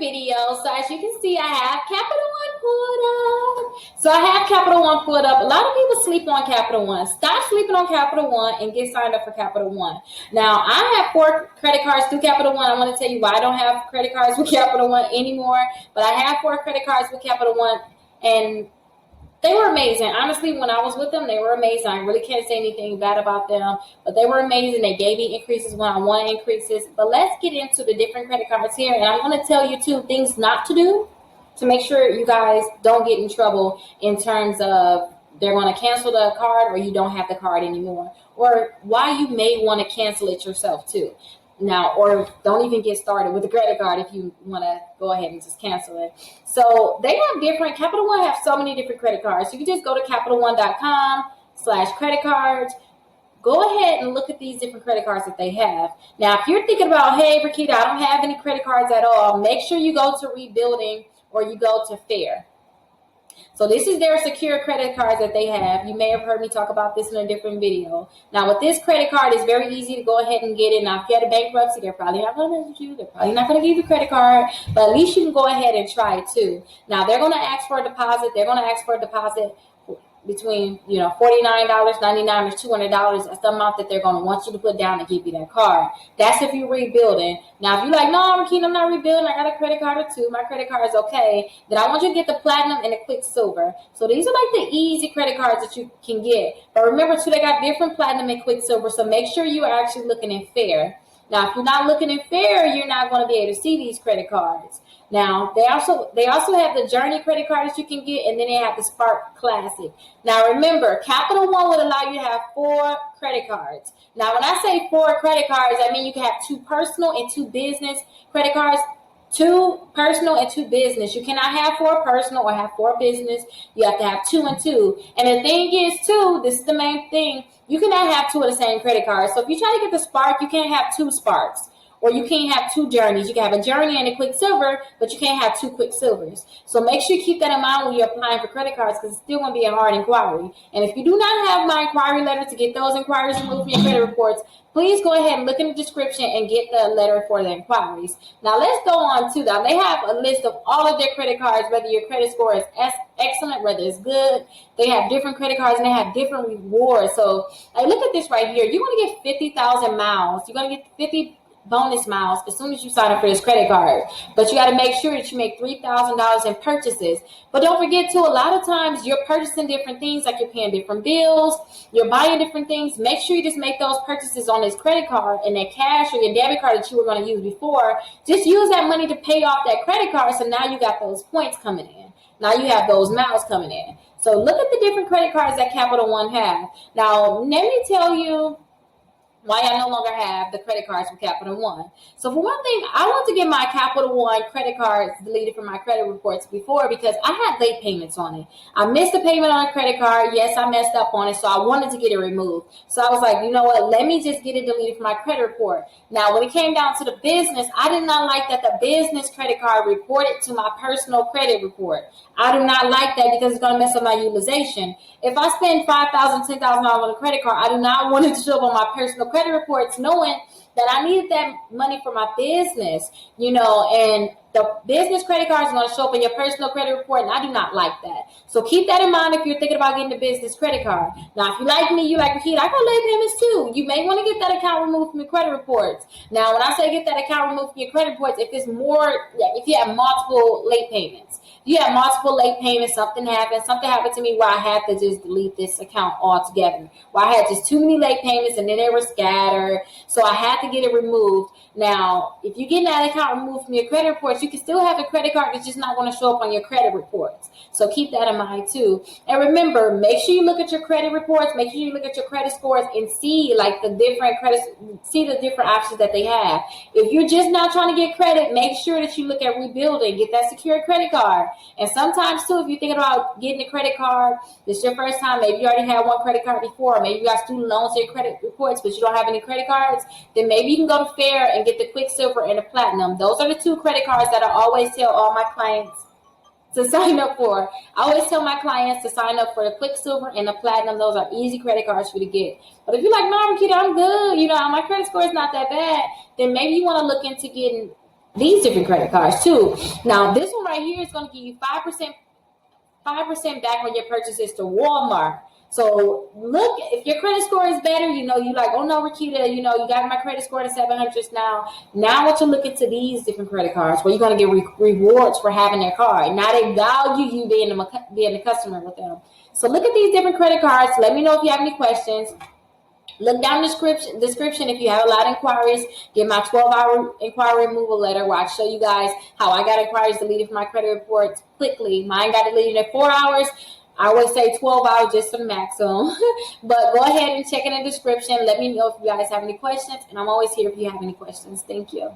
video. So as you can see, I have Capital One pulled up. So I have Capital One pulled up. A lot of people sleep on Capital One. Stop sleeping on Capital One and get signed up for Capital One. Now, I have 4 credit cards through Capital One. I want to tell you why I don't have credit cards with Capital One anymore. But I have 4 credit cards with Capital One, and they were amazing. Honestly, when I was with them, they were amazing. I really can't say anything bad about them, but they were amazing. They gave me increases when I want increases. But let's get into the different credit cards here. And I'm going to tell you 2 things not to do to make sure you guys don't get in trouble in terms of they're going to cancel the card or you don't have the card anymore, or why you may want to cancel it yourself too. Now, or don't even get started with the credit card if you want to go ahead and just cancel it. So they have different, Capital One have so many different credit cards. You can just go to CapitalOne.com/credit cards. Go ahead and look at these different credit cards that they have. Now, if you're thinking about, hey, Rickita, I don't have any credit cards at all, make sure you go to Rebuilding or you go to Fair. So this is their secure credit cards that they have. You may have heard me talk about this in a different video. Now, with this credit card, it's very easy to go ahead and get it. Now, if you had a bankruptcy, they're probably not going to message you. They're probably not going to give you a credit card, but at least you can go ahead and try it too. Now, they're going to ask for a deposit. They're going to ask for a deposit between, $49.99 or $200. That's the amount that they're going to want you to put down to give you that card. That's if you're rebuilding. Now, if you're like, no, Rickita, I'm not rebuilding, I got a credit card or 2, my credit card is okay, then I want you to get the Platinum and the Quicksilver. So these are like the easy credit cards that you can get. But remember, too, they got different Platinum and Quicksilver, so make sure you are actually looking in Fair. Now, if you're not looking in Fair, you're not going to be able to see these credit cards. Now, they also have the Journey credit card that you can get, and then they have the Spark Classic. Now, remember, Capital One will allow you to have 4 credit cards. Now, when I say 4 credit cards, I mean you can have 2 personal and 2 business credit cards. 2 personal and 2 business. You cannot have 4 personal or have 4 business. You have to have 2 and 2. And the thing is, too, this is the main thing, you cannot have 2 of the same credit card. So if you try to get the Spark, you can't have 2 Sparks. Or you can't have 2 Journeys. You can have a Journey and a Quicksilver, but you can't have 2 Quicksilvers. So make sure you keep that in mind when you're applying for credit cards, because it's still going to be a hard inquiry. And if you do not have my inquiry letter to get those inquiries removed from your credit reports, please go ahead and look in the description and get the letter for the inquiries. Now let's go on to them. They have a list of all of their credit cards, whether your credit score is excellent, whether it's good. They have different credit cards and they have different rewards. So look at this right here. You're going to get 50,000 miles. You're going to get 50 bonus miles as soon as you sign up for this credit card. But you got to make sure that you make $3,000 in purchases. But don't forget too, a lot of times you're purchasing different things, like you're paying different bills, you're buying different things. Make sure you just make those purchases on this credit card, and that cash or your debit card that you were going to use before, just use that money to pay off that credit card. So now you got those points coming in. Now you have those miles coming in. So look at the different credit cards that Capital One have. Now, let me tell you why I no longer have the credit cards from Capital One. So for one thing, I want to get my Capital One credit cards deleted from my credit reports before, because I had late payments on it. I missed a payment on a credit card. Yes, I messed up on it, so I wanted to get it removed. So I was like, you know what, let me just get it deleted from my credit report. Now, when it came down to the business, I did not like that the business credit card reported to my personal credit report. I do not like that, because it's going to mess up my utilization. If I spend $5,000, $10,000 on a credit card, I do not want it to show up on my personal credit reports, knowing that I needed that money for my business, and the business credit cards are going to show up in your personal credit report, and I do not like that. So keep that in mind if you're thinking about getting a business credit card. Now, if you like me, you like Rickita, I got late payments too. You may want to get that account removed from your credit reports. Now, when I say get that account removed from your credit reports, if you have multiple late payments. You have multiple late payments, something happened to me where I had to just delete this account altogether. Where I had just too many late payments and then they were scattered. So I had to get it removed. Now, if you get that account removed from your credit reports, you can still have a credit card that's just not going to show up on your credit reports. So keep that in mind too. And remember, make sure you look at your credit reports, make sure you look at your credit scores and see the different options that they have. If you're just not trying to get credit, make sure that you look at Rebuilding, get that secure credit card. And sometimes too, if you're thinking about getting a credit card, this is your first time, maybe you already had one credit card before, maybe you got student loans in your credit reports, but you don't have any credit cards, then maybe you can go to Fair and get the Quicksilver and the Platinum. Those are the 2 credit cards that I always tell all my clients to sign up for. I always tell my clients to sign up for the Quicksilver and the Platinum. Those are easy credit cards for you to get. But if you're like, no, Rickita, I'm good, my credit score is not that bad, then maybe you want to look into getting these different credit cards too. Now, this one right here is going to give you 5% back on your purchases to Walmart. So look, if your credit score is better, you like, oh no, Rickita, you got my credit score to 700s now. Now I want you to look into these different credit cards where you're going to get rewards for having their card. Now they value you being the customer with them. So look at these different credit cards. Let me know if you have any questions. Look down the description if you have a lot of inquiries. Get my 12-hour inquiry removal letter where I show you guys how I got inquiries deleted from my credit reports quickly. Mine got deleted in 4 hours. I always say 12 hours just for the maximum. But go ahead and check in the description. Let me know if you guys have any questions. And I'm always here if you have any questions. Thank you.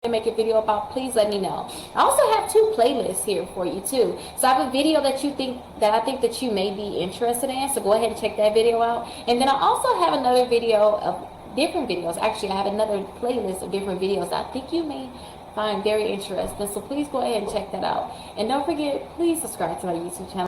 Make a video about, please let me know. I also have 2 playlists here for you too. So I have a video that I think that you may be interested in, so go ahead and check that video out. And then I also have another video of different videos. Actually, I have another playlist of different videos that I think you may find very interesting, so please go ahead and check that out. And don't forget, please subscribe to my YouTube channel.